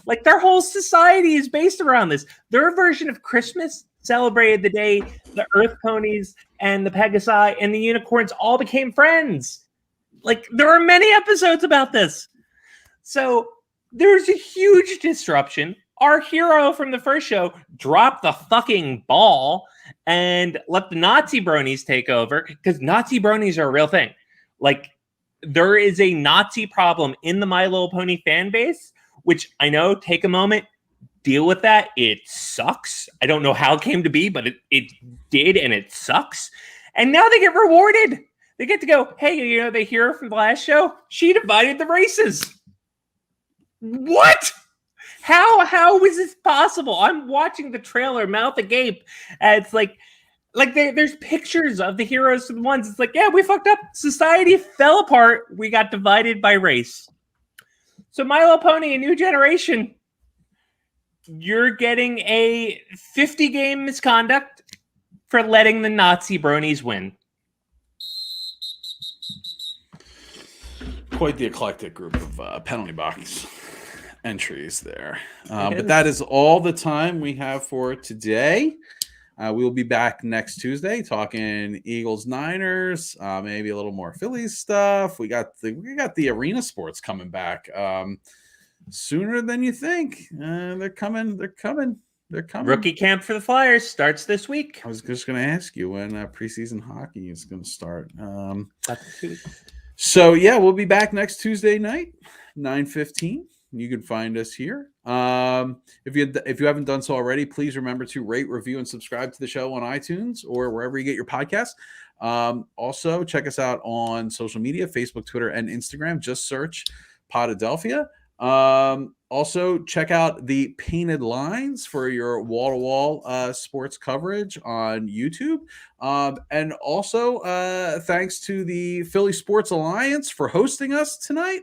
Like their whole society is based around this. Their version of Christmas celebrated the day the Earth ponies and the Pegasi and the unicorns all became friends. Like there are many episodes about this. So there's a huge disruption. Our hero from the first show dropped the fucking ball and let the Nazi bronies take over, because Nazi bronies are a real thing. Like there is a Nazi problem in the My Little Pony fan base, which I know, take a moment, deal with that. It sucks. I don't know how it came to be, but it did, and it sucks. And now they get rewarded. They get to go, hey, the hero from the last show, she divided the races. What? How is this possible? I'm watching the trailer, mouth agape. It's like there's pictures of the heroes of the ones. It's like, yeah, we fucked up. Society fell apart. We got divided by race. So My Little Pony, a new generation, you're getting a 50-game misconduct for letting the Nazi bronies win. Quite the eclectic group of penalty box entries there. But that is all the time we have for today. We will be back next Tuesday talking Eagles, Niners, maybe a little more Phillies stuff. We got the arena sports coming back sooner than you think. They're coming. Rookie camp for the Flyers starts this week. I was just going to ask you when preseason hockey is going to start. So yeah, we'll be back next Tuesday night, 9:15. You can find us here. If you haven't done so already, please remember to rate, review, and subscribe to the show on iTunes or wherever you get your podcasts. Also, check us out on social media, Facebook, Twitter, and Instagram. Just search Podadelphia. Also, check out the Painted Lines for your wall-to-wall sports coverage on YouTube. And also, thanks to the Philly Sports Alliance for hosting us tonight.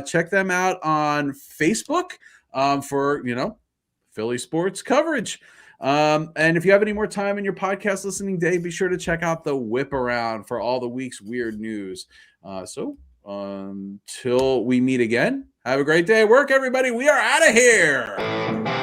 Check them out on Facebook for, Philly sports coverage. And if you have any more time in your podcast listening day, be sure to check out the Whip Around for all the week's weird news. So until we meet again, have a great day at work, everybody. We are out of here.